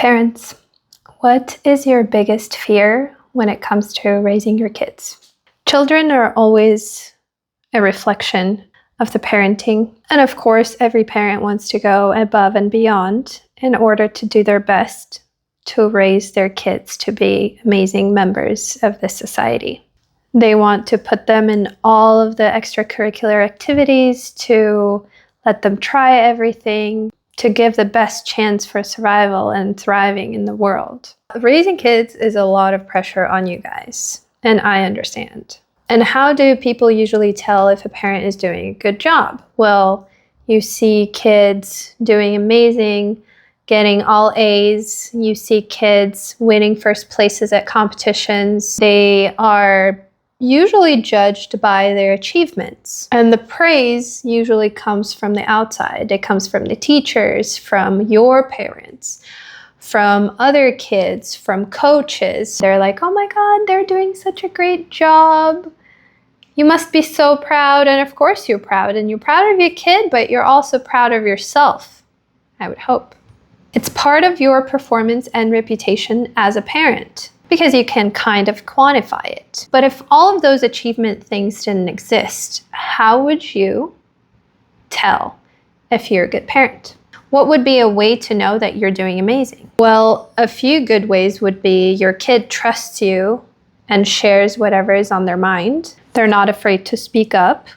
Parents, what is your biggest fear when it comes to raising your kids? Children are always a reflection of the parenting. And of course, every parent wants to go above and beyond in order to do their best to raise their kids to be amazing members of this society. They want to put them in all of the extracurricular activities, to let them try everything, to give the best chance for survival and thriving in the world. Raising kids is a lot of pressure on you guys, and I understand. And how do people usually tell if a parent is doing a good job? Well, you see kids doing amazing, getting all A's. You see kids winning first places at competitions. They are usually judged by their achievements. And the praise usually comes from the outside. It comes from the teachers, from your parents, from other kids, from coaches. They're like, oh my God, they're doing such a great job. You must be so proud. And of course you're proud. And you're proud of your kid, but you're also proud of yourself, I would hope. It's part of your performance and reputation as a parent, because you can kind of quantify it. But if all of those achievement things didn't exist, how would you tell if you're a good parent? What would be a way to know that you're doing amazing? Well, a few good ways would be your kid trusts you and shares whatever is on their mind. They're not afraid to speak up.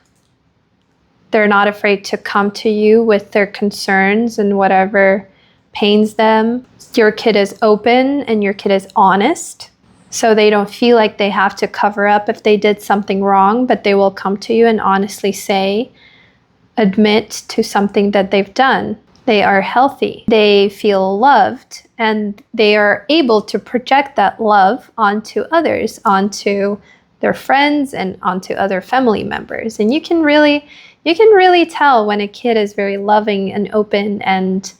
They're not afraid to come to you with their concerns and whatever pains them. Your kid is open and your kid is honest, so they don't feel like they have to cover up if they did something wrong, but they will come to you and honestly admit to something that they've done. They are healthy. They feel loved, and they are able to project that love onto others, onto their friends and onto other family members. And you can really tell when a kid is very loving and open and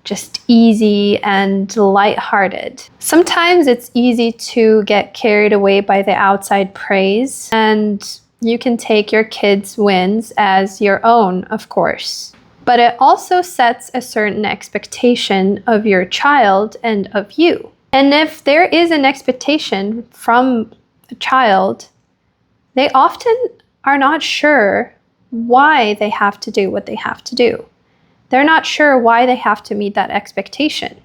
just easy and lighthearted. Sometimes it's easy to get carried away by the outside praise, and you can take your kids' wins as your own, of course. But it also sets a certain expectation of your child and of you. And if there is an expectation from a child, they often are not sure why they have to do what they have to do. They're not sure why they have to meet that expectation.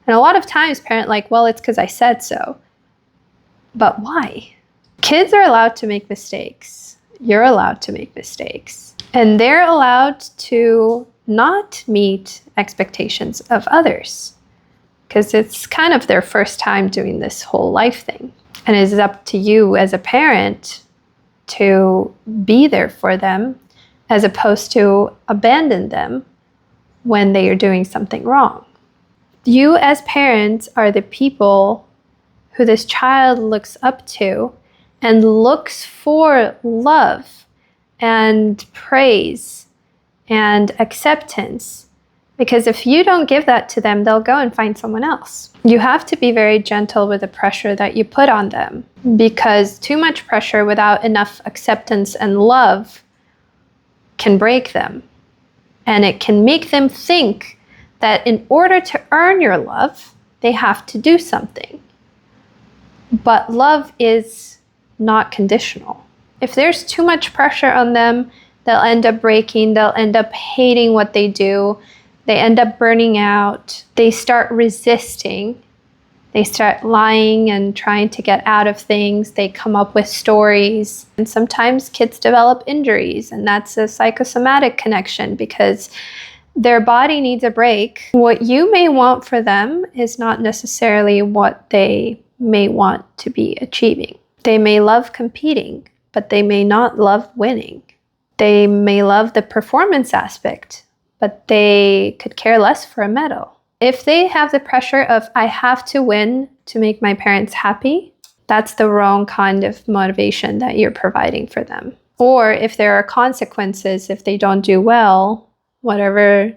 And a lot of times parents like, well, it's because I said so. But why? Kids are allowed to make mistakes. You're allowed to make mistakes. And they're allowed to not meet expectations of others, because it's kind of their first time doing this whole life thing. And it's up to you as a parent to be there for them, as opposed to abandon them when they are doing something wrong. You as parents are the people who this child looks up to and looks for love and praise and acceptance. Because if you don't give that to them, they'll go and find someone else. You have to be very gentle with the pressure that you put on them, because too much pressure without enough acceptance and love can break them. And it can make them think that in order to earn your love, they have to do something. But love is not conditional. If there's too much pressure on them, they'll end up breaking, they'll end up hating what they do, they end up burning out, they start resisting, they start lying and trying to get out of things, they come up with stories. And sometimes kids develop injuries, and that's a psychosomatic connection because their body needs a break. What you may want for them is not necessarily what they may want to be achieving. They may love competing, but they may not love winning. They may love the performance aspect, but they could care less for a medal. If they have the pressure of, I have to win to make my parents happy, that's the wrong kind of motivation that you're providing for them. Or if there are consequences, if they don't do well, whatever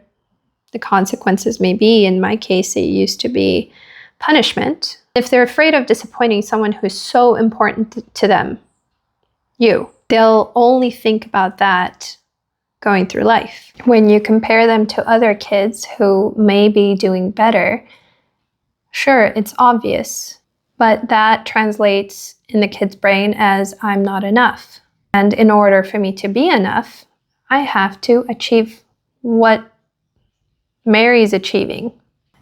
the consequences may be, in my case, it used to be punishment. If they're afraid of disappointing someone who's so important to them, they'll only think about that going through life. When you compare them to other kids who may be doing better, Sure, it's obvious, but that translates in the kid's brain as I'm not enough. And in order for me to be enough, I have to achieve what Mary's achieving.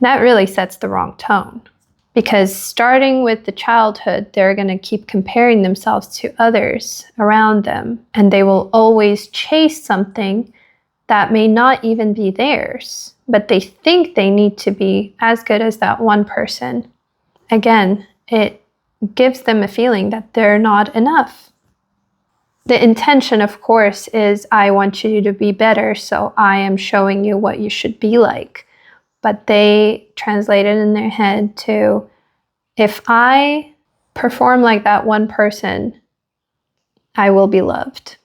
That really sets the wrong tone. Because starting with the childhood, they're going to keep comparing themselves to others around them, and they will always chase something that may not even be theirs, but they think they need to be as good as that one person. Again, it gives them a feeling that they're not enough. The intention, of course, is I want you to be better, so I am showing you what you should be like. But they translate it in their head to, if I perform like that one person, I will be loved.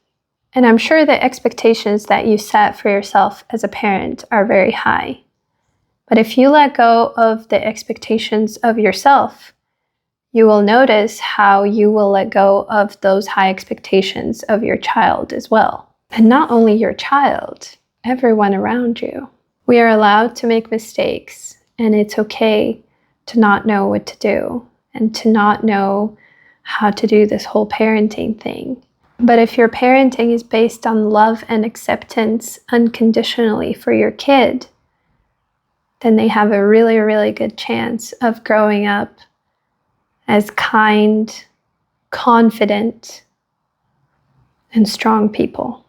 And I'm sure the expectations that you set for yourself as a parent are very high. But if you let go of the expectations of yourself, you will notice how you will let go of those high expectations of your child as well. And not only your child, everyone around you. We are allowed to make mistakes, and it's okay to not know what to do and to not know how to do this whole parenting thing. But if your parenting is based on love and acceptance unconditionally for your kid, then they have a really, really good chance of growing up as kind, confident, and strong people.